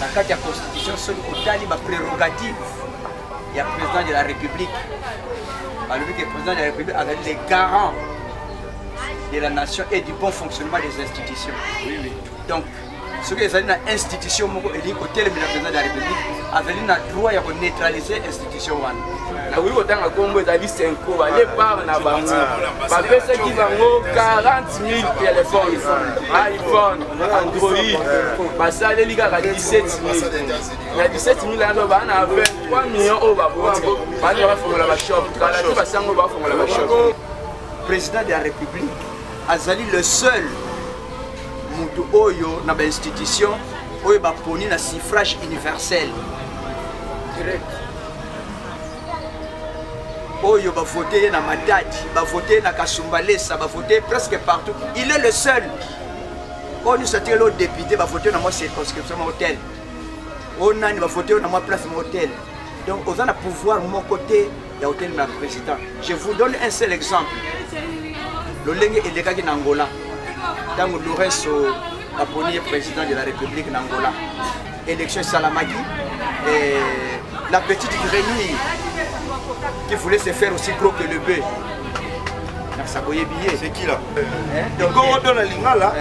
la carte de la Constitution, c'est une prérogative. Il y a le président de la République. Alors, le président de la République avec les garants de la nation et du bon fonctionnement des institutions. Oui. Donc, ce que les institutions, et côté le président de la République, avait le droit de neutraliser l'institution. Oui, autant que Congo est à 5 ans, les parents n'a pas fait ce qui va 40 000 téléphones, iPhone, Android, parce que les gars à 17 000. Il y a 17 000 là, on a 23 millions au bas. Le président de la République Azali le seul mutu oyo na ba institution oyo ba poni na suffrage universel direct. Oyo ba voter na Matadi, ba voter na Kasumbalesa, ba voter presque partout. Il est le seul. On nous sortait l'autre député ba voter dans ma circonscription mon hôtel. On a va voter dans ma place mon hôtel. Donc on a le pouvoir mon côté de hôtel na président. Je vous donne un seul exemple. Le Lenge et les gars en Angola. Dans le Lorenzo, le président de la République d'Angola. Élection Salamagi. Et la petite grenouille qui voulait se faire aussi gros que le bœuf. C'est qui là? Donc, on donne la ligne là.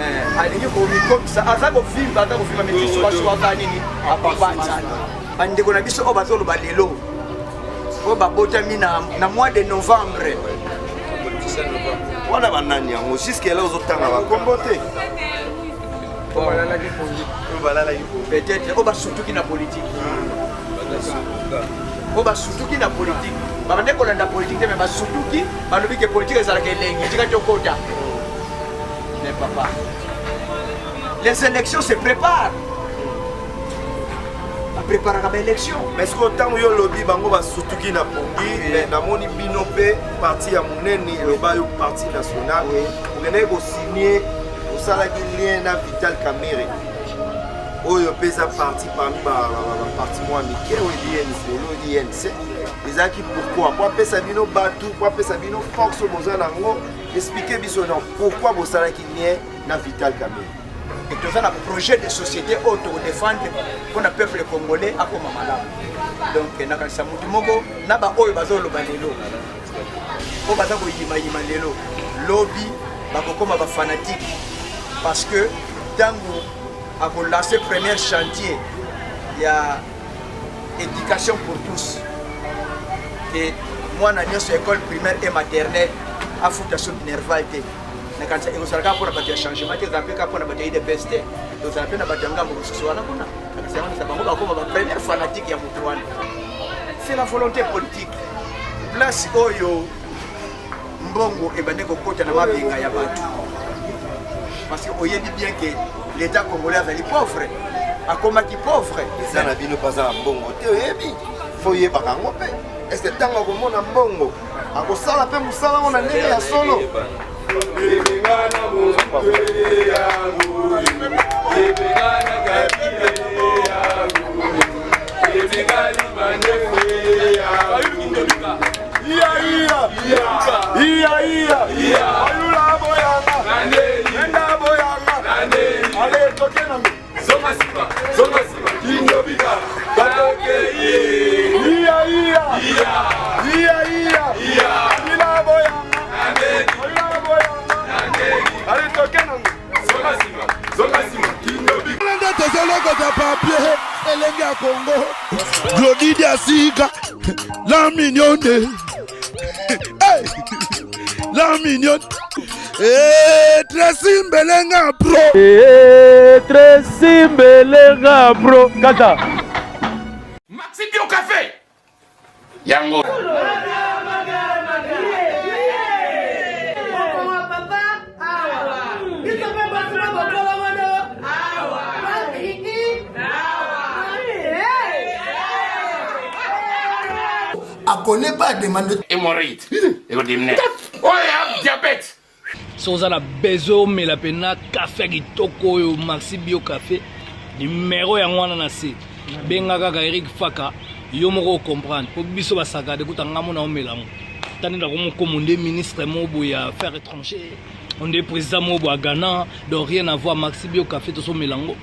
Ça a un film, ça a un film, na mois de novembre. On a banani yango jusqu'à là ozotanga ba kombote. Peut-être on va surtout qui na politique. On va surtout qui na politique. Ba ndeko na politique mais ba surtout qui ba lobi que politique ezala ke lengi tika tokota. Mais papa. Les élections se préparent. Préparer à l'élection. Mais ce que yo lobby bango ba surtout qui na pongi mais na moni bino pe parti ya munene le ba yo parti national vous venez go signer au salaire lien na Vital Kamerhe oyo pesa parti parmi ba parti moi Mickey ou INC les acquis pourquoi pesa bino batu pourquoi pesa bino force bozana ngo expliquer biso non pourquoi bo salaire lien na Vital Kamerhe. Et tout ça, un projet de société auto-défendre pour le peuple congolais à comme malade. Donc, il y a un mogo, il y a un lobby, il fanatique. Parce que quand on a lancé le premier chantier, il y a éducation pour tous. Et moi, dans l'école primaire et maternelle, à foutre nervale. Quand on a pour un changement, on a pour un de PST. On a pour un première fanatique. C'est la volonté politique. Place Oyo Mbongo et Baneko Kota na mabinga ya batu. Parce que Oye dit bien que l'État congolais est pauvre. A comment qui pauvre? Ça n'a pas pas à Mbongo. Oyebi. Faut y pas ngopé. Est-ce que tant que mon Mbongo a ko sala pe musala on a ndenge ya solo. Glodidi Asika, la mignonne, la mignonne, Tracy Mbelenga bro, Tracy Mbelenga bro, kata. Maxi Bio Café, yango. connaît pas demande hémorroïde et le dimne oh ya diabète so za na besoin mais la pena café kitoko yo Maxi Bio Café numéro ya ngwana na se benga kaka Eric Faka yo moko comprendre po biso basaka de kutanga mona o melango tani na ko mo ministre mo boya affaires étrangères on est président Mobo à Ghana, donc rien à voir Maxi Bio Café tout son mélango.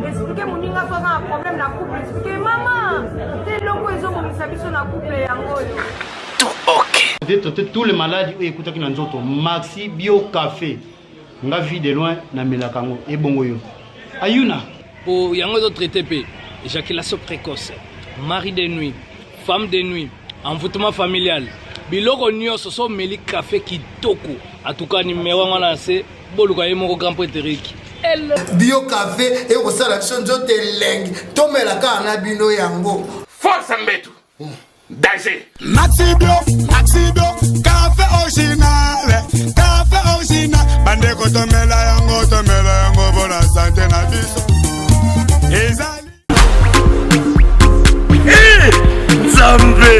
Expliquez mon ninga soit un problème na couple. Expliquez maman, t'es longo ils ont mis sa biso na couple yango. Ok. Tous les malades écoutez qui n'ont pas Maxi Bio Café. Nga vie de loin na melakango et bongo yo. Ayuna. Pour yango d'autres traité pe éjaculation précoce, mari de nuit, femme de nuit, envoûtement familial. Biloko nyonso so meli café kitoko. En tout cas numéro wana c'est boluka yemo grand prétérique. Bio Café et au salation de Teleng. Tomelaka na bino yango. Force Mbetu. Danger. Maxi Bio, café original. Café original. Bande ko tomela yango pour la santé na biso. Ezali. Zambe.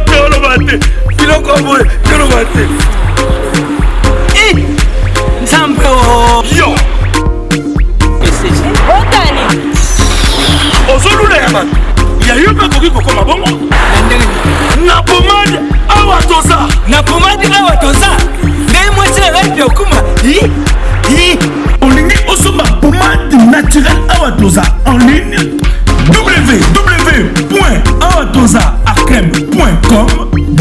Tolobate. Biloko boy, tolobate. Zambe Yo. Otani. Ozolula ya man. Ya yoka koki kokoma bongo. Na pomade awatoza. na pomade awatoza. Ngai mwasi na ngai okuma. Olingi osomba pomade naturelle awatoza en ligne. www.awatozaarkem.com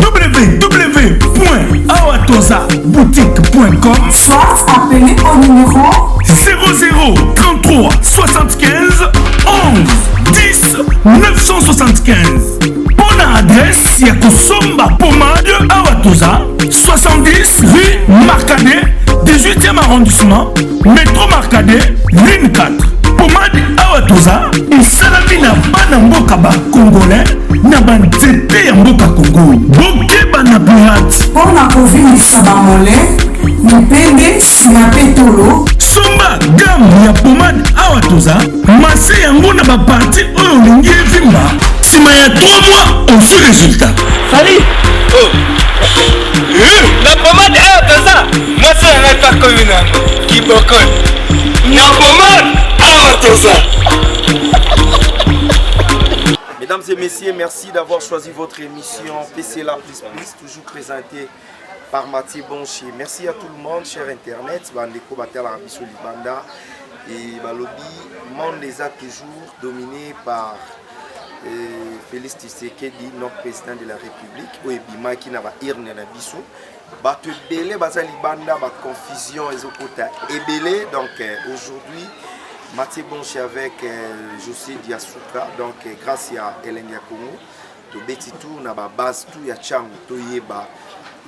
www.awatozaboutique.com Soit appelé au numéro 00 33 75 11 10 975. Bonne adresse, il y a Kosomba Pomade Awatoza 70 rue Marcadet 18e arrondissement métro Marcadet ligne 4. Pomade Awatoza et Salamina Banamboka Congolais na banzete ya mboka Congo. Bokeba na pirate. pour la COVID sabamole, nipende sinapetolo. Somba gamme ya pomade Awatoza mase yango na baparti oyo olingi evimba nsima ya 3 mois osu résultat. Allez. La pomade Awatoza. Moi c'est un pas commune qui bokon. Na pomade Awatoza. Mesdames et messieurs, merci d'avoir choisi votre émission PCLA++, toujours présentée par Mathieu Bonchi. Merci à tout le monde, cher Internet, Bandeko Batel Arabiso Libanda et Balobi. Le monde les a toujours dominés par Félix Tshisekedi, notre président de la République, Oebima qui n'a pas irne na biso. Bato belé bazali banda ba confusion ezokota ebelé donc aujourd'hui Mathieu Bonchi avec José Diasuka, donc grâce à Hélène Yakongo, to beti tout na ba base tout ya changu to yeba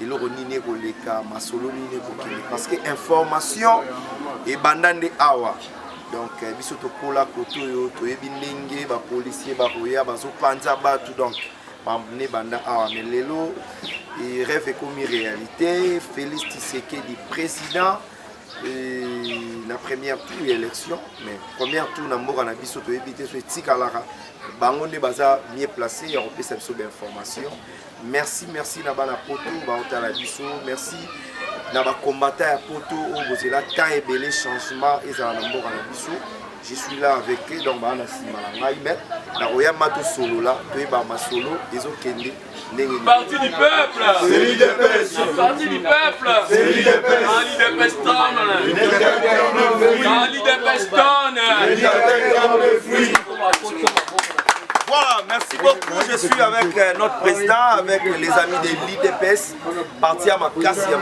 eloko nini koleka masolo nini kokende parce que information et bandande awa donc biso to kola koto yo to yebi ndenge ba policier ba roya bazo panza batu donc bamne banda awa mais lelo et rêve comme réalité. Félix Tshisekedi président. La première tour élection, mais première tour na mboka na biso to éviter so etikalaka bango nde baza mieux placé ya kopesa biso d'information. Merci na bana poto ba otala biso, merci na ba combattant ya poto o bozela tant ebele changement ezala na mboka na biso. Je suis là avec eux donc bana sima na ngai mais na roya mato solo là to eba masolo ezokende. Parti du peuple. C'est l'IDPS. Parti du peuple. C'est l'IDPS. Voilà, merci beaucoup. Je suis avec notre président, avec les amis de l'IDPS, parti à ma casse, il y a un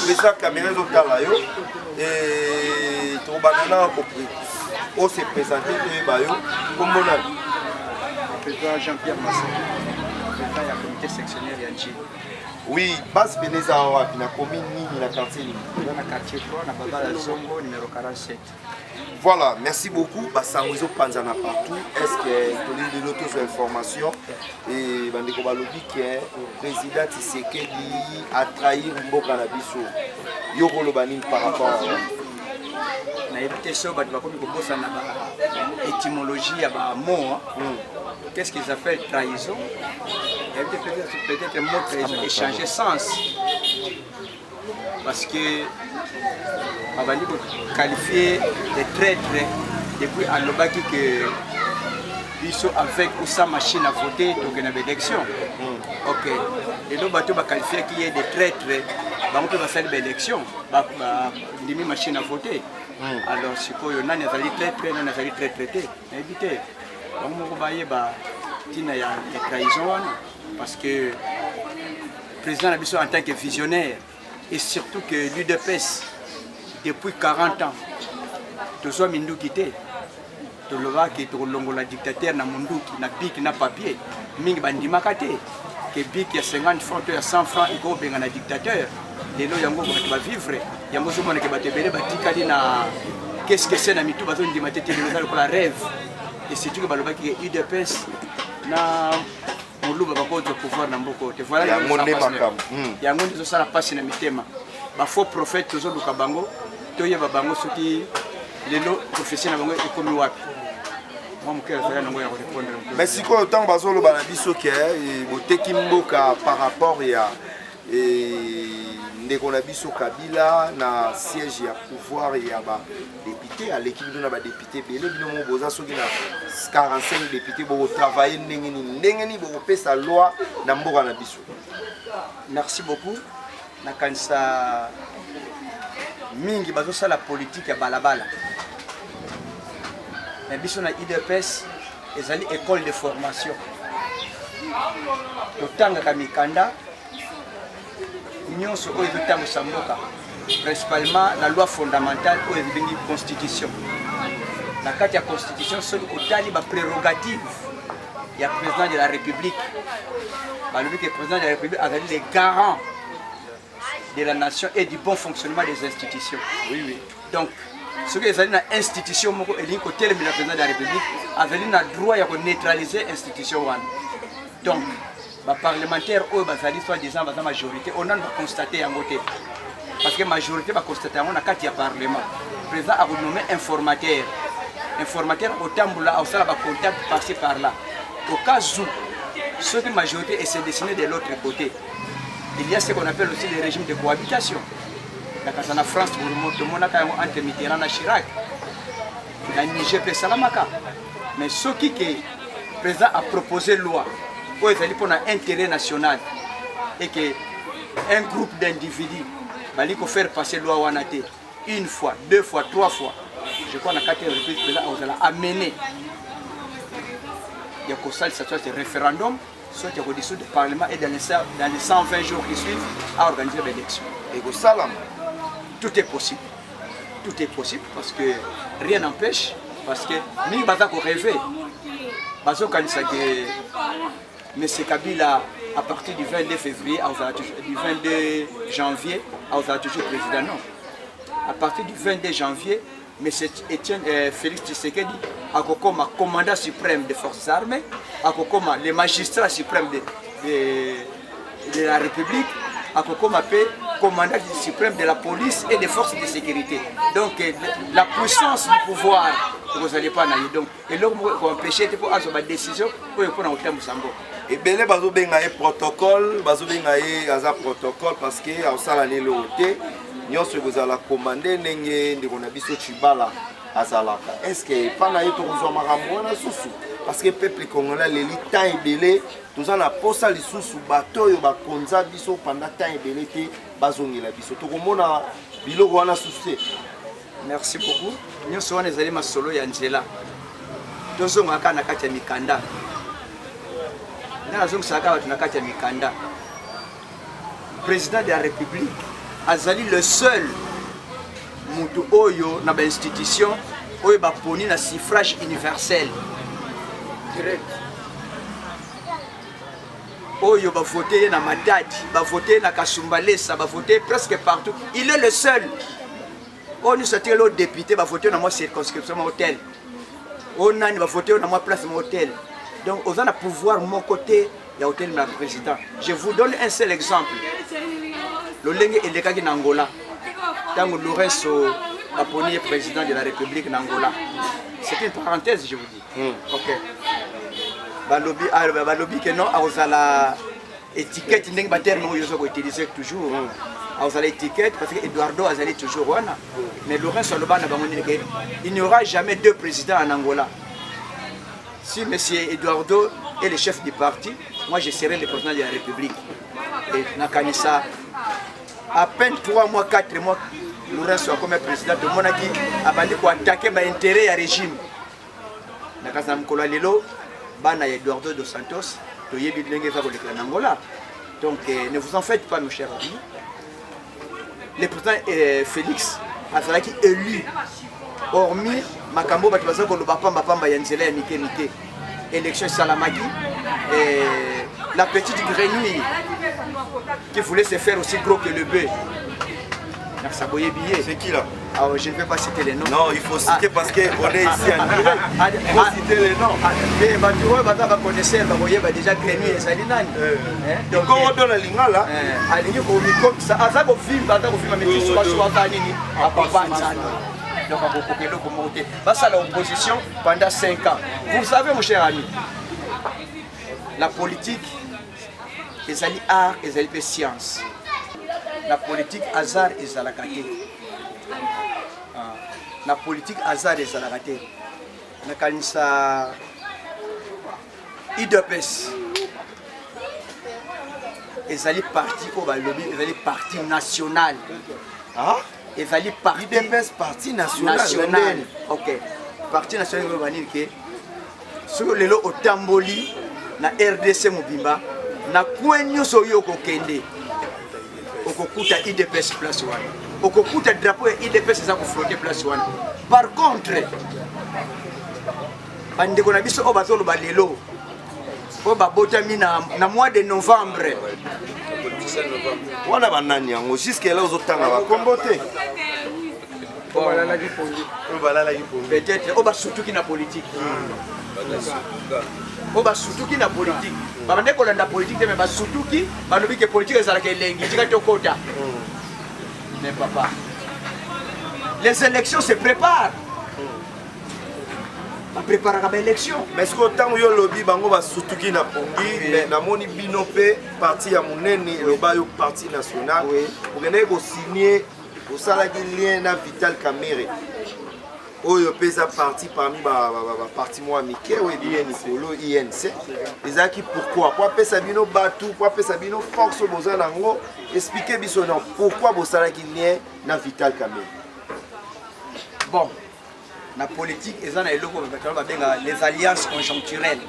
président Cameroun Zotalayo et Tobanana on s'est présenté comme mon ami. Président Jean-Pierre Massé. Ya comité sectionnaire ya nchi. Oui, base Beneza wapi na commune nini na quartier nini? Na quartier 3 na Babala Zongo numéro 47. Voilà, merci beaucoup. Basangozo Panzana partout. Est-ce que tu as de l'autre information et bandeko balobi que président Tshisekedi a trahi mboka na biso. Yoko lobanini par rapport à na éviter ça ba komi ko bossa na étymologie ya ba mot. Qu'est-ce qu'ils appellent trahison? Peut-être un mot trahison échanger sens. Parce que on va qualifier de traître depuis à l'obaki que biso avec ou sans machine à voter donc il y a élection. Ok. Et donc bateau va qualifier qu'il y ait des traîtres, on peut faire des élections, demi machine à voter. Alors si quoi on a des traîtres, on a des traîtres, évitez. Donc on va y avoir des trahisons parce que le président Nabiso en tant que visionnaire et surtout que l'UDPS depuis 40 ans, tout soit mindu quitté. To lova ki to longola dictateur na munduki na bik na papier mingi bandima kate ke bik ya 50 francs to ya 100 francs iko benga na dictateur lelo yango ko ba vivre yango zo mona ke batebele batikali na qu'est-ce que c'est na mitu bazo ndima tete le ko la rêve et c'est tout que baloba ki UDPS na muluba bako de pouvoir na mboko te voilà yango ndizo sala passe na mitema ba faux prophète zo luka bango to yeba bango soki lelo professionnel bango ekomi wapi. Mais si quoi autant bazolo banabiso ke boteki mboka par rapport ya ndeko na biso Kabila na siège ya pouvoir ya ba député à l'équipe de ba député belé bino mo boza soki na 45 députés bo travailler ndenge ni bo pesa loi na mboka na biso. Merci beaucoup. Na kanisa mingi bazo sala politique ya balabala. Mais biso na IDPS ezali école de formation. Totanga ka mikanda nyonso oyo totanga samboka principalement la loi fondamentale oyo ebengi constitution. Na kati ya constitution soli otali ba prérogative ya président de la République. Balobi que président de la République azali les garants de la nation et du bon fonctionnement des institutions. Oui, oui. Donc, ce que les institutions moko et côté le président de la République avait le droit de neutraliser l'institution. Donc, les parlementaires ou les soi-disant la majorité, on a constaté en côté. Parce que la majorité va constater en côté du Parlement. Le président a nommé informateur. Informateur au tamboula, au salaire contact par-ci par-là. Au cas où, ceux de la majorité essaient de dessiner de l'autre côté. Il y a ce qu'on appelle aussi le régime de cohabitation. La France, tout le monde a entre Mitterrand et Chirac. La Niger et Salamaka. Mais ce qui le président a proposé loi, pour un intérêt national, et qu'un groupe d'individus va faire passer la loi une fois, 2 fois, 3 fois. Je crois que la 4e République, le président a amené. Il y a un référendum. Soit il y a dissoudre le Parlement et dans les 120 jours qui suivent à organiser l'élection. Et au salam. Tout est possible. Tout est possible parce que rien n'empêche. Parce que nous avons rêvé. Parce que M. Kabila, à partir du 22 février, du 22 janvier, il a toujours président. Non. À partir du 22 janvier, M. Félix Tshisekedi a comme commandant suprême des forces armées, a comme le magistrat suprême de la République, a comme commandant suprême de la police et des forces de sécurité. Donc la puissance du pouvoir, vous n'allez pas naïr. Donc, et là, vous empêchez de prendre des décisions pour prendre au terme de Sambo. Et bien, vous avez un protocole, vous avez un protocole parce que vous avez un protocole. Vous avez commandé des Chibala azalaka. Est-ce que pendant que vous avez parce que le peuple congolais, l'élite temps belé, nous avons posé les sous bateau et bakonza biso pendant temps belé te bazongela biso. To komona biloko wana souci. Merci beaucoup. Nous sommes les éléments solo ya Angela. Nous sommes à kati ya mikanda. Nous sommes à kati ya mikanda. Président de la République azali le seul mutu oyo na ba institution oyo ba poni na suffrage universel direct oyo ba voter na Matadi, ba voter na Kasumbalesa, ba voter presque partout. Il est le seul. On nous sortir l'autre député va voter dans ma circonscription mon hôtel. On a va voter dans ma place mon hôtel. Donc on a le pouvoir mon côté il y a hôtel na président. Je vous donne un seul exemple. Le Lenge Elekaki Nangola. Tant que Lorenzo Aponi est président de la République d'Angola. C'est une parenthèse, je vous dis. Ok. Balobi que non, à la étiquette, n'est pas terme où utiliser toujours. À l'étiquette, parce que Eduardo a toujours wana. Mais Lorenzo Loba n'a pas il n'y aura jamais 2 présidents en Angola. si M. Eduardo est le chef du parti, moi je serai le président de la République. Et Nakanisa, à peine 3 mois, 4 mois, Laurent soit comme président de Monaki, a bandé pour attaquer l'intérêt du régime. Nakasa Mkola Lelo, Bana Eduardo dos Santos, Toyebi Lenge va pour le Angola. Donc ne vous en faites pas, mes chers amis. Le président Félix a été élu. Hormis Makambo Batibaza Kolobapamba Pamba Yanzela et Mike Mike. Élection Salamagi. La petite grenouille qui voulait se faire aussi gros que le bœuf. C'est qui là? Ah, je ne vais pas citer les noms. Non, il faut citer parce qu'on est ici en direct. Il faut citer les noms. Mais tu vois, vous connaissez, vous voyez déjà grenouille et Salinani. Donc, on donne la ligne là. Ça a un film, mais tu sois à Papa. Donc, à l'opposition pendant 5 ans. Vous savez, mon cher ami, la politique, les alliés art et les alliés science. La politique hasard et zalakate. La politique hasard et zalakate. Na kanisa IDPS. Les alliés parti au lobby, les alliés parti national. Ah? Les alliés parti IDPS parti national. Ok. Parti national que sur le lot au Tamboli na RDC Mobimba na kwenyo soyo kokende. Okukuta IDPS place 1. Okukuta drapeau et IDPS za ko flotter place 1. Par contre, bande ko na biso o bazolo balelo. O babotami na mois de novembre. Wana banani yango jusqu'à là ozotanga ba kombote. Peut-être o ba surtout qui na politique. O ba surtout qui na politique. Babande ko landa politique mais ba surtout qui balobi que politique ezalaka elengi tika tokota. Mais papa, les élections se préparent. On prépare l'élection. Mais ce que tant yo lobby bango ba sutuki na pongi mais na moni binope parti ya muneni loba yo parti national. Vous venez ko signer au salaki lien na Vital Kamerhe. Oyo pesa parti parmi parti moi Mike ou bien Nicolo INC. Les acquis pourquoi pesa bino batu, pesa bino force boza nango, expliquer biso non pourquoi bo salaki lien na Vital Kamerhe. Bon, la politique les alliances conjoncturelles.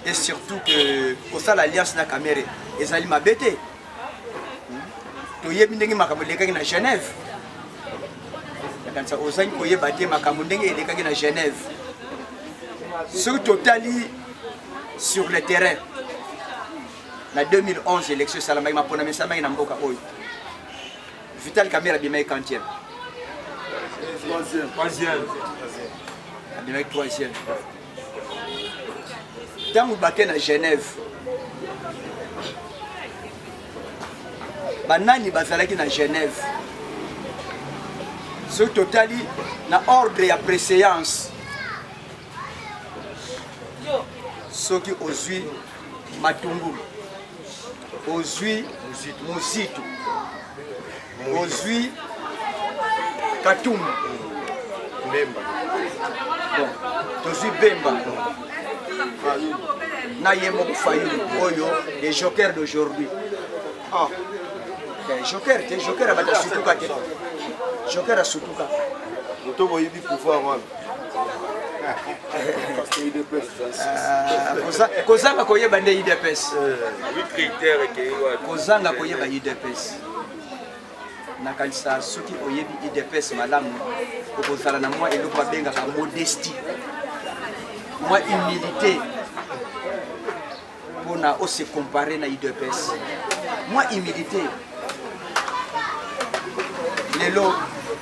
Et surtout que pour ça l'alliance na Kamerhe, les alliés m'abêté. To yebindenge makamboleka na Genève. Quand ça osanye koye baté makamundenge elekaki na Genève. Sur totali sur le terrain. Na 2011 élection Salamai mapona mesama na mboka oyo. Vital Kamerhe bimai 40e. Troisième. Tant vous battez à Genève, banani bazalaki na Genève. Ce total na ordre ya préséance. Ceux qui osui Matungu, osui Musitu, osui Katum. Bemba. Bon, Tozi Bemba. Nayemo Fayou, Oyo, les jokers d'aujourd'hui. Ah, les jokers à Bata Sutuka. Joker à Sutuka. Moto Boyibi pouvoir moi. Kozanga koyeba nde IDPS. 8 critères que Kozanga koyeba IDPS. Nakanisa soki oyebi IDPS malamu okozala na moi eloko babengaka modestie, moi humilité mpona ose comparer na IDPS, moi humilité lelo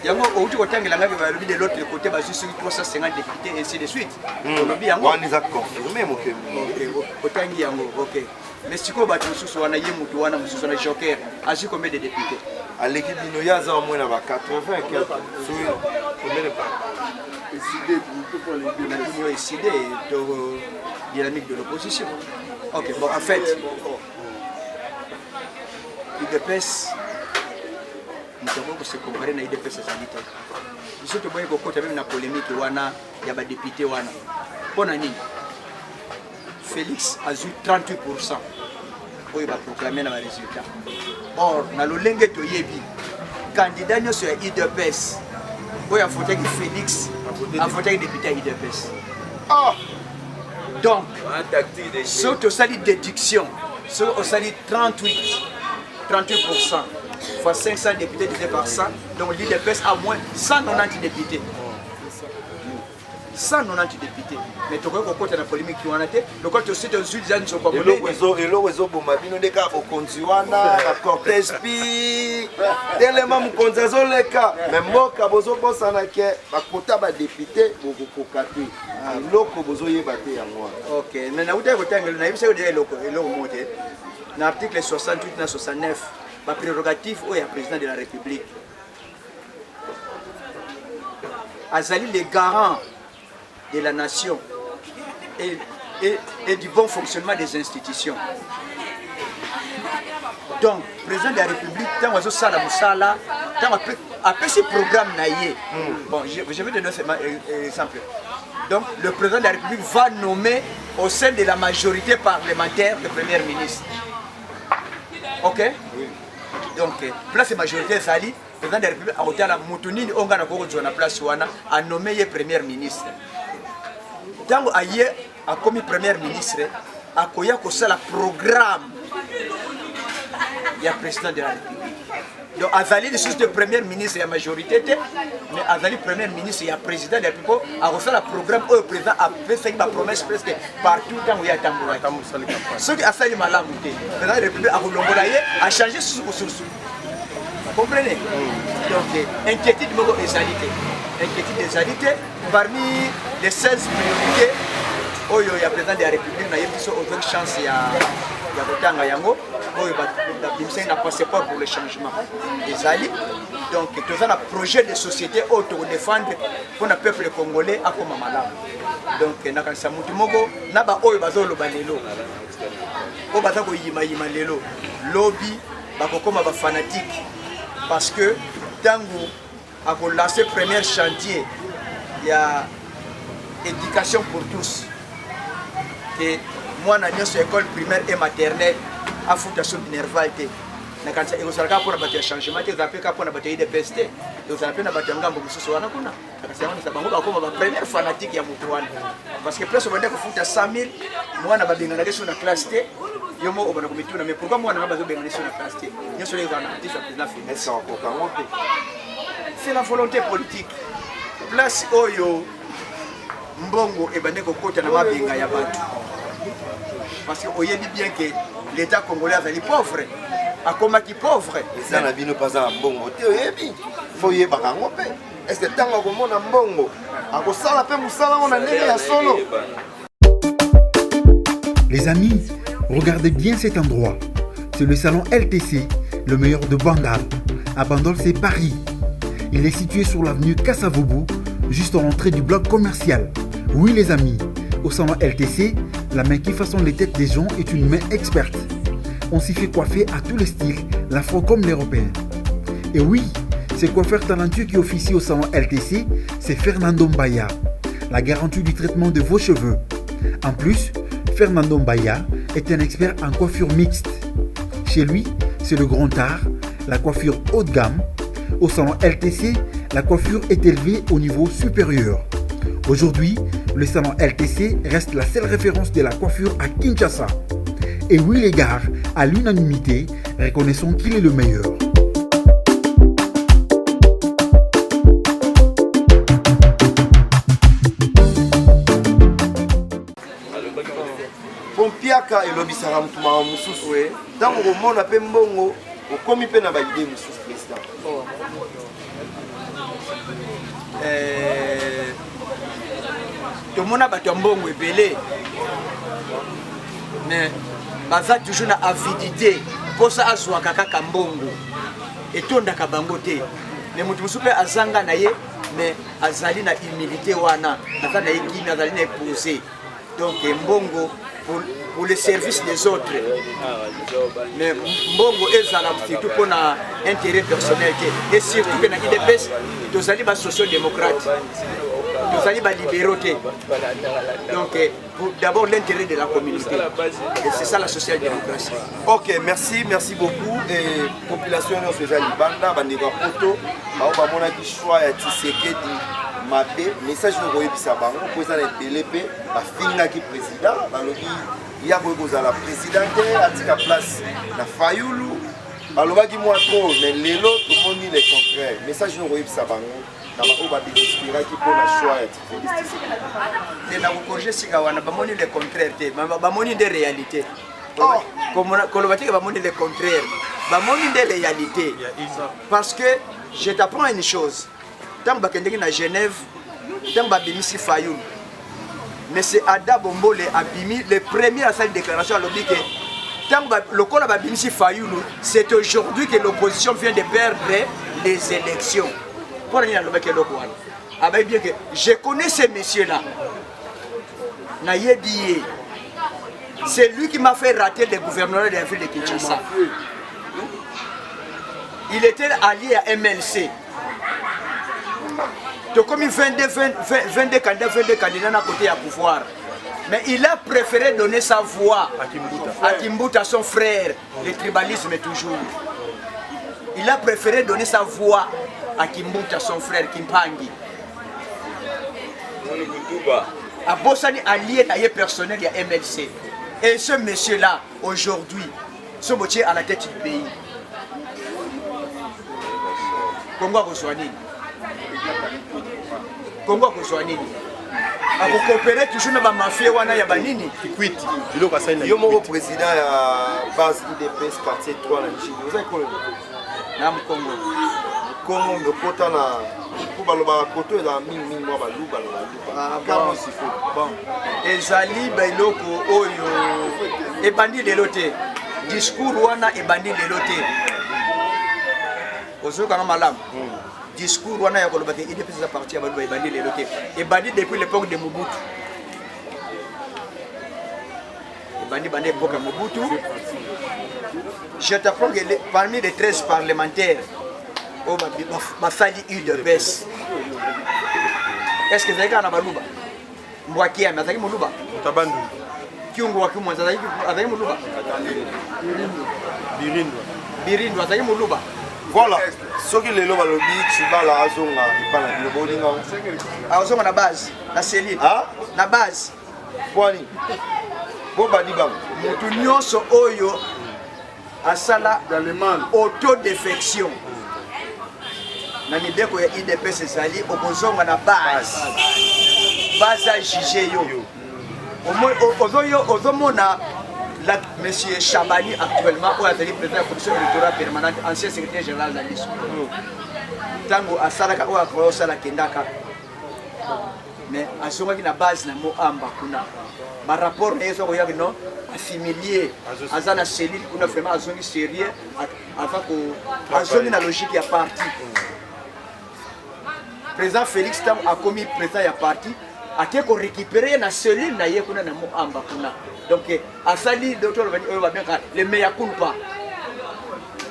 yango outi kotangela ngaki balobi de l'autre côté bazwi soki 350 députés ainsi de suite olobi yango on les a confirmé mon cœur. Otangi yango ok. Mais siko bato mosusu wana ye mutu wana mosusu na joker azwi combien de députés? À l'équipe de Yaza au moins 80 quelques. Combien de pas? Décidé de dynamique de l'opposition. Ok, bon en fait, IDPS, nous devons se comparer à IDPS à l'Italie. Nous sommes même dans la polémique, il y a des députés. mpo na nini Félix azwi 38% oyo baproclame na baresultat. Or na lolenge toyebi candidat nyonso ya UDPS oyo afotaki Félix afotaki député ya UDPS. Donc soki tosali déduction soki osali 38% fois 500 députés divisé par 100, donc l'UDPS a moins 190 députés. 190 députés. Mais tu vois qu'on a la polémique qui en a été. Le côté aussi de Sud, ils sont pas et l'oiseau bomabino de cas au conduana, à Cortez Pi, tellement mon conzazo le cas. Mais moi, Kabozo Bossanake, ma quota va député, beaucoup kokati. Loko bozo yebate à moi. Ok, mais na uta kotenga na yebisa de loko monte. Na article 68 na 69, ma prérogative au président de la République. Azali les garants de la nation et du bon fonctionnement des institutions. Donc, le président de la République, tant que ça musala, tant après ce programme naïe. Bon, je vais donner un exemple. Donc, le président de la République va nommer au sein de la majorité parlementaire le premier ministre. Ok? Oui. Donc, place majorité Zali, le président de la République a ôté la Moutounine, on a place a nommé le premier ministre. Tant qu'il a commis premier ministre, a koya kosala programme il y a président de la République. Donc Azali les sources de premier ministre il y a majorité mais Azali premier ministre il y a président de la République a kosala programme au président a fait sa promesse presque partout dans où il y a tamboura. Ce qui a fait malamu le président de la République a relongolé a changé sous. Vous comprenez? Donc inquiétude des alités. Inquiétude des alités parmi les 16 priorités où il y a président de la République il y a une chance il y a Botanga Yango il y a un passeport pour le changement des alliés. Donc tout un projet de société autour défendre pour le peuple congolais à comme malade. Donc na kanisa mutu moko na ba oyo bazolo balelo o bazako yima lelo lobby bakokoma ba fanatique parce que tango a lancé premier chantier il y a éducation pour tous et moi na nyonso école primaire et maternelle a fondation minervalité na kanisa ezosalaka pour battre changement te zapeka pour battre de PST donc ça peut na battre ngambo mususu wana kuna akasema ni sababu bakoma ba première fanatique ya mutu wana parce que plus on va kufuta 100,000 mwana babengana kesho na classe T yomo obana komituna mais pourquoi mwana bazo bengana kesho na classe T nyonso les ana artiste président final ça encore c'est la volonté politique place oyo mbongo ebane kokota na mabenga ya batu parce que oyebi bien que l'état congolais est pauvre a combattu pauvre ça na bino pas en mbongo te oyebi faut yeba kango pe est-ce que tango komona mbongo akosala pe musala ona ndenge ya solo. Les amis, regardez bien cet endroit. C'est le salon LTC, le meilleur de Bandal. À Bandal, c'est Paris. Il est situé sur l'avenue Kassavoubou, juste à l'entrée du bloc commercial. Oui les amis, au salon LTC, la main qui façonne les têtes des gens est une main experte. On s'y fait coiffer à tous les styles, l'afro comme l'européen. Et oui, ce coiffeur talentueux qui officie au salon LTC, c'est Fernando Mbaya, la garantie du traitement de vos cheveux. En plus, Fernando Mbaya est un expert en coiffure mixte. Chez lui, c'est le grand art, la coiffure haut de gamme. Au salon LTC, la coiffure est élevée au niveau supérieur. Aujourd'hui, le salon LTC reste la seule référence de la coiffure à Kinshasa. Et oui les gars, à l'unanimité, reconnaissons qu'il est le meilleur. Pompiaka elobisaka mutu mawa mususu ntango komona mpe mbongo okomi mpe na baide mosusu président. Tomona bato ya mbongo ebele mais baza toujours na avidité mposa azwaka kaka mbongo etondaka bango te mais moto mosusu mpe azanga na ye mais azali na humilité wana aza na ye kimi azali na épousé donc mbongo pour le service des autres mais mbongo ezala surtout pour na intérêt personnel et surtout que na IDPS tozali ba social-démocrate Nous allons libérer. Donc, d'abord l'intérêt de la communauté. Et c'est ça la social-démocratie. Ok, merci beaucoup. Et population nous faisait Libanda, Bandega Poto, Maobamona qui choix à Tshisekedi Mabé, message nous voyez ça bango, président de l'EP, la finga qui président, balobi ya goza la présidente, atika place na Fayoulou, balobaki moi trop, mais lelo tout le monde est contraire. Message nous voyez ça bango. Na ba inspiré qui pour la choix à Tshisekedi. Na projet sikawana bamoni le contraire te, bamoni des réalités. Comme kolobati bamoni le contraire, bamoni des réalités. Parce que je t'apprends une chose. Tant que tu es à Genève, tant que tu es à Fayoul, mais c'est Ada Bombole Abimi, le premier à cette déclaration à l'objet que tant que le col à Fayoul, c'est aujourd'hui que l'opposition vient de perdre les élections. Pour rien le bien que je connais ces messieurs-là. Nayebiye, c'est lui qui m'a fait rater le gouvernement de la ville de Kinshasa. Il était allié à MLC. Donc comme il 22 candidats à côté à pouvoir. Mais il a préféré donner sa voix à Kimbuta, son frère. Le tribalisme toujours. Il a préféré donner sa voix à Kimbuta, son frère Kimpangi. À Bossani allié personnel, il y a MLC. Et ce monsieur-là, aujourd'hui, ce monsieur à la tête du pays. Congo Koswani. Congo Koswani. A coopérer toujours dans la mafia wana ya banini. Kikwiti. Yo mon président ya base IDPS quartier 3 na Chine. Vous avez quoi? Na Congo. Congo le kota na pour baloba koto eza mingi mwa baluba na bon bon ezali bailoko oyo ebandi lelo te discours wana ebandi lelo te ozoka na malamu discours wana ya koloba ke IDPS za parti ya baluba ebandi lelo te ebandi depuis l'époque de Mobutu ebandi bande époque de Mobutu. Je t'apprends que parmi les 13 parlementaires oh ma fali UDPS. Est-ce que c'est un baluba? Mwaki ama zaki muluba. Tabandu. Kiungo wa kimwa zaki azaki muluba. Birindo azaki muluba. Voilà. Ce qui les loba lobi chibala azonga ipana le bolinga. Azonga na base, na cellule. Ah, na base. Kwani. Boba dibam. Mutu nyonso oyo asala autodéfection. Na mibeko ya IDPS ezali okozonga na base a jugé yo ozomona la monsieur Chabani actuellement ou azali président de la commission électorale permanente ancien secrétaire général de la liste tango asalaka ou akosala kendaka mais asongaki na base na moamba kuna ba rapport na yeso koyaki non affilié azana cellule kuna vraiment azongi sérieux avant ko azongi na logique ya parti. Président Félix Tam a commis président ya parti a été récupéré na cellule na yekuna na moamba kuna donc a sali docteur va bien le meilleur culpa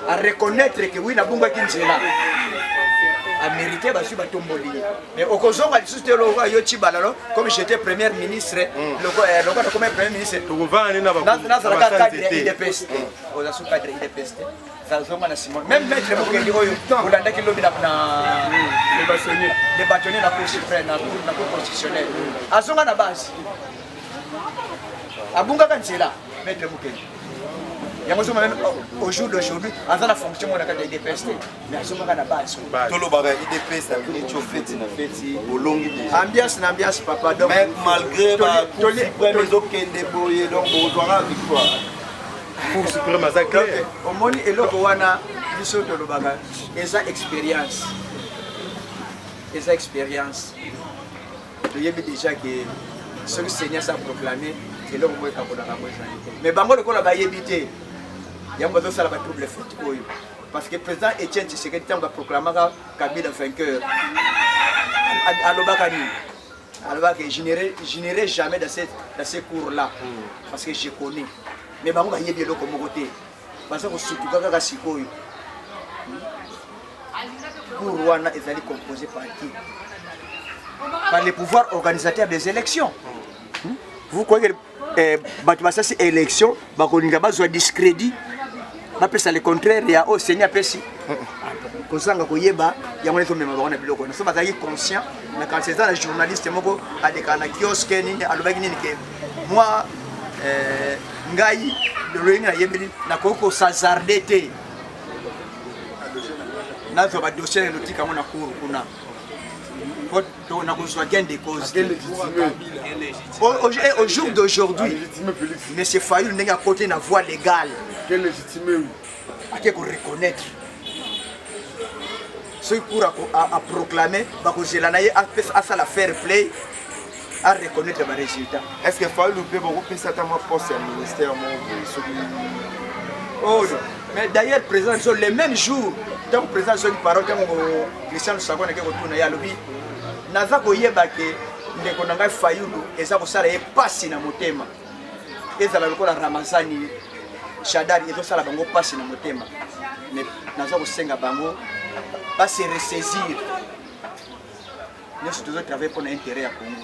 à reconnaître que oui na bunga kinzela a mérité ba suba tomboli mais au kozonga lisute lo yo chibalalo comme j'étais premier ministre le comme premier ministre to governe na ba na cadre IDPS au la sous cadre IDPS Zalzonga na Simon même maître Mokendi oyo olanda ki lobi na les bâtonniers la cour suprême na cour constitutionnelle azonga na base abunga kanzela maître Mokendi yango zo même au jour d'aujourd'hui azana fonction na cadre IDPS mais azonga na base tolo baba IDPS na vini chofeti na feti bolongi déjà ambiance papa donc mais malgré ba les okende boye donc bonsoir victoire pour suprême à clair au moni eloko wana biso to lobaga eza expérience je y déjà que ce que Seigneur s'est proclamé c'est là où moi kakodaka moi mais bango le kola ba yebité yango do sala ba trouble fait oyo parce que président Etienne Tshisekedi tanga proclamaka Kabila vainqueur alobaka ni alobaka je n'irai jamais dans ces cours là parce que je connais. Mais bango bayebi eloko moko te baza kosutuka kaka sikoyo pour wana ezali composé par qui par les pouvoirs organisateurs des élections. Vous croyez que c'est élection, il discrédit, ça le contraire, il y a au Seigneur Pessi. Conscient, mais quand c'est un journaliste, à des kiosques, moi, Ngai, le Réunion, n'a pas s'azardé. N'a pas dossier de l'outil comme on a couru. On a besoin des causes. Au jour d'aujourd'hui, M. Fayoul n'est qu'à côté d'une voie légale. Quel légitime? À qui reconnaître. Ceux qui courent à proclamer, à la fair play, à reconnaître les résultats. Est-ce que Fayoul peut vous ça à poste au ministère? Oh, mais d'ailleurs, président, les mêmes jours, tant que président sur une parole, tant que Christian Sagon est retourné à l'objet, naza koyeba ke ndeko nanga Fayulu eza kosala ye pasi na motema ezala lokola Ramazani Shadari ezosala bango pasi na motema mais naza kosenga bango pas se ressaisir nous tous travailler pour l'intérêt à Congo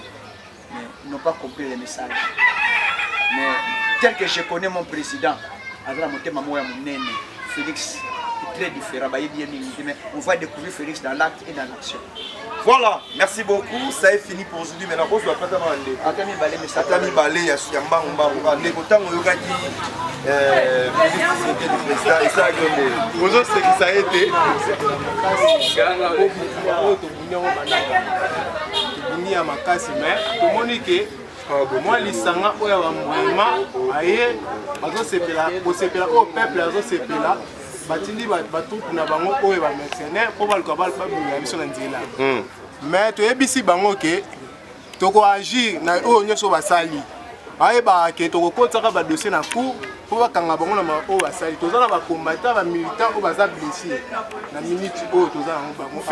mais n'ont pas compris le message mais tel que je connais mon président avec la motema moya munene Félix est très différent mais on va découvrir Félix dans l'acte et dans l'action. Voilà, merci beaucoup. Ça est fini pour aujourd'hui. Maintenant, on va pas demander. Atami Balé, il y a Yamba, les potins, on a dit président. Et ça a donné. Bonjour, c'est qui ça a été. Moi, les sangs, moi, aïe, au peuple, batindi batuku na bango oyo ba mercenaire po baluka balukababula biso na nzela mais toyebisi bango ke toko agir na oyo nyonso basali ayeba ke tokokotaka badossier na cour po bakanga bango na oyo basali toza na bakombata bamilitant oyo baza blessé na minute oyo toza nango bango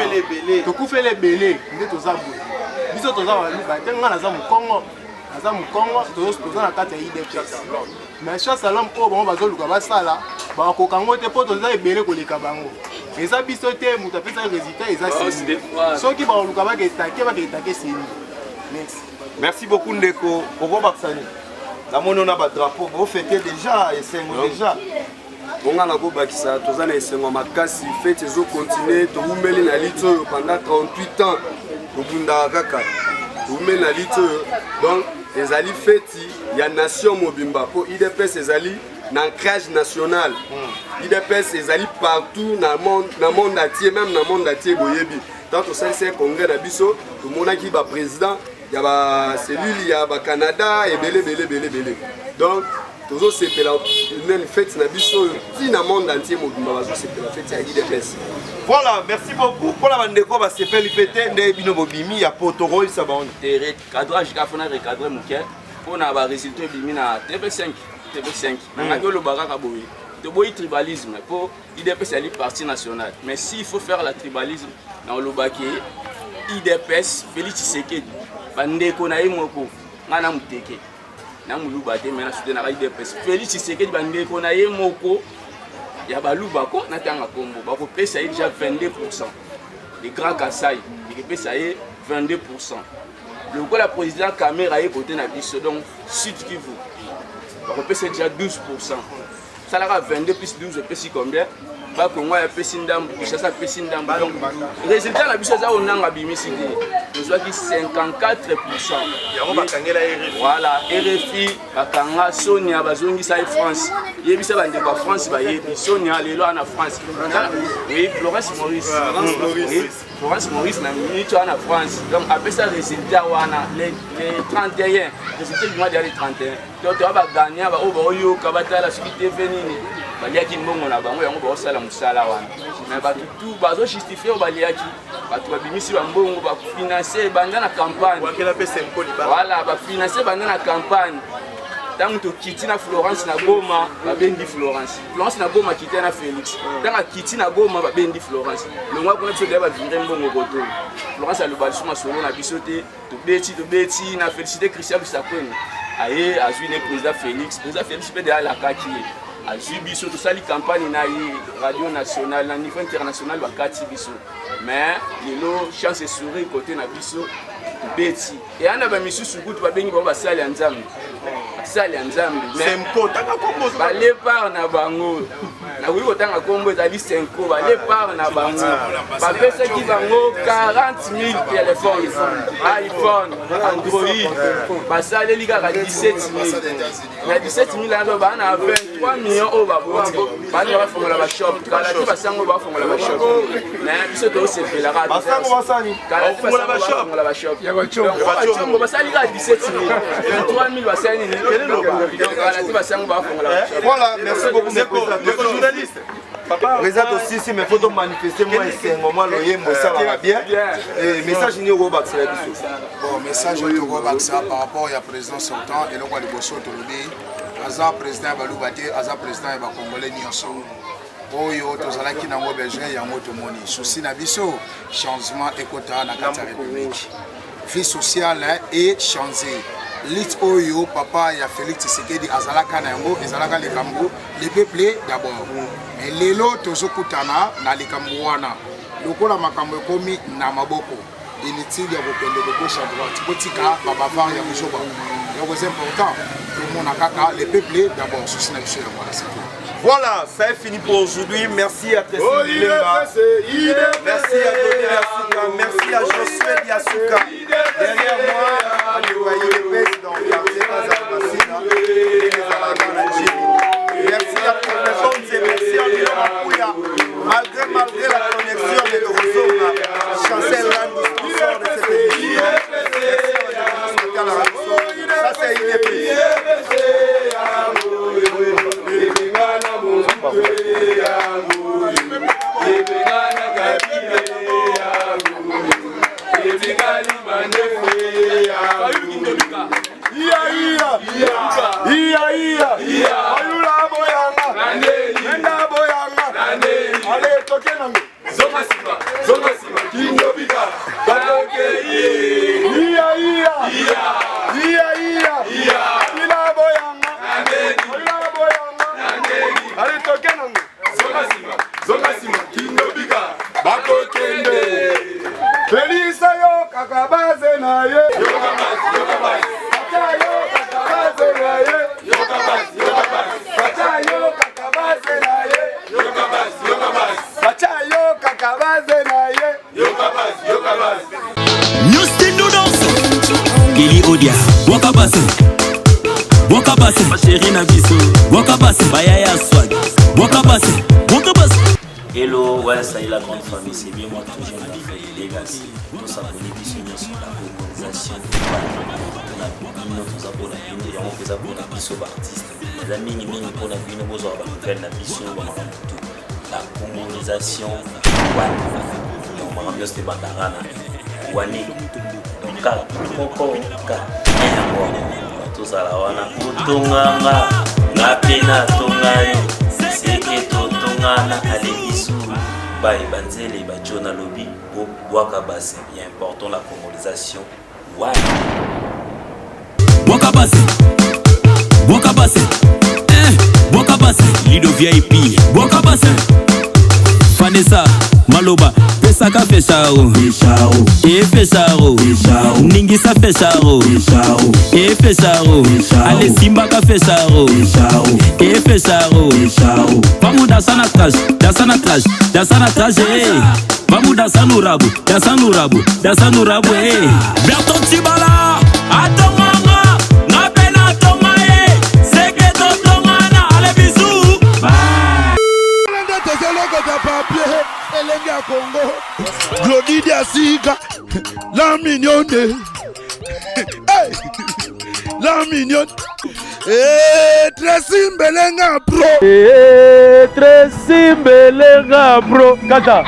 tokufele ebele nde toza boye biso toza batenga naza mokongo toza na kati ya IDPS mais chaque salon oyo bango bazoluka basala bakokango te po toza ebele koleka bango eza biso te moto apesa résultat eza seni soki bakoluka baketake seni. Merci beaucoup Ndeko. Pourquoi Baksani? La monnaie a drapeau. Vous fêtez déjà et c'est déjà. On a bakisa toza na esengo makasi fête ezo continuer to umeli na lito pendant 38 ans tobunda kaka umeli na lito donc ezali fête ya nation mobimba po IDPS ezali l'ancrage national. IDPS ezali partout dans le monde entier, même dans le monde entier boyebi. Tant que ça c'est un congrès na biso, tout le monde qui va président, il y a ba cellule, il y a ba Canada et belé. Donc toujours c'est une fête na biso, qui dans le monde entier mobimba bazo c'est la fête ya IDPS. Voilà, merci beaucoup pour la bande ko ba se fait lipete ndé bino bobimi ya potoro ça ba on. Cadrage ka fona recadrer muke, on a ba résultat bimi na TV5. TV5. Le baraka boy. De boy tribalisme pour IDPS est le parti national. Mais s'il faut faire la tribalisme dans le baquet, IDPS Félix Tshisekedi, bande konaï moko, ngana muteke. Na mulu baté mais na soutenir IDPS. Félix Tshisekedi bande konaï moko, ya balu bako na tanga kombo. Bako pesa déjà 22%. Les grands Kassai, il pesa 22%. Le coup la président caméra est côté na biso donc Sud Kivu. On peut déjà 12%. Ça là 22 plus 12, c'est combien? Bah pour moi, il y a Pessindam, ça Pessindam. Résultat, la biche ça on a bimisi. Nous avons 54%. Voilà, RFI, Bakanga, Sonia, Bazongi, ça est France. Il y a des France, Sonia, les lois en France. Oui, Florence Maurice. Florence Maurice, en France. Donc après ça, résultat, les 31. Résultat du mois de 31. Donc tu vas gagner, la suite est venue. Baliaki mbongo na bango yango basala musala wana mais ba tout bazo justifier baliaki batu babimisi ba mbongo ba financer banda na campagne voilà ba financer banda na campagne tant to kiti na Florence na Goma ba bendi Florence na Goma kiti na Félix tant kiti na Goma ba bendi Florence le mois qu'on a ba vire mbongo koto Florence a le bal suma solo na bisoté to beti na féliciter Christian Bisakweni aye azui le président Félix peut de la kaki a Zubiso, tout ça, les campagnes na radio nationale, na niveau international, bakati biso. Mais les chance sourire côté na biso, beti eyana bamisusu kutu babengi bango basali ya nzambe basali ya nzambe balepart na bango nakoki kotanga kombo ezali 5 balepart na bango bapesaki bango 40 000 telefone iPhone Android basaleli kaka 17 000 na 17 000 alo baa na 23 millions oyo baboti bana bafongola bashop kala ti basango bafongola bashop na biso tosepelaka kala ti bafongola bashop bachongo basali kaka 17 000 23 000 basali nini kala ti basango bafongola bashop. Voilà, merci beaucoup mes journalistes. Présente aussi, si mes photos manifester, moi, c'est un moment, ça va bien. Message ni au Baxa. Bon, message au Baxa par rapport à président sortant et le roi de Bosso Tolobé, Aza président Baloubate, Aza président et Congolais Nyonso. Oyo, tozala ki nango belge yango tomoni. Souci na biso, changement ekota na kati ya République. Vie sociale et changer. Lit oyo papa ya Félix Tshisekedi azalaka na yango ezalaka likambo le peuple d'abord. Mais lelo tozokutana na likambo wana. Lokola makambo ekomi na maboko. Inutile ya kokende de gauche à droite. Botika babavar ya bisoba. Donc c'est important. Tout le monde a kaka le peuple d'abord. Souci na biso ya voilà c'est tout. Voilà, ça est fini pour aujourd'hui. Merci à Tessie Lemba. Merci à Tony Yasuka. Merci à Josué Yasuka. Derrière moi, on voyait le président merci à tout le monde. Merci à Mouya. Malgré la connexion de Rosona, chancel l'année sponsor de cette émission. Merci à la radio. Ça c'est IDP. Hello, ouais, ça y est la grande famille, c'est bien moi toujours la famille Legacy. Nous sommes sur la colonisation les amis pour la colonisation Banzele Bajona Lobby pour Wakabase. Il est important la colonisation. Ouais. Wakabase. Wakabase. Wakabase. Lido VIP. Wakabase. Vanessa Maloba. Pesaka Fecharo. Fecharo. Ningisa Fecharo. Fecharo. Ale Simbaka Fecharo. Fecharo. Vamos dançar na traje, Vamos dançar no rabo, Berton Tibala, Atomanga, na pena tomae, Seketo tomana, ale bisou. Glodidia Sika, la mignonne. La mignonne. Tracy Mbelenga bro. Tracy Mbelenga bro. Kata.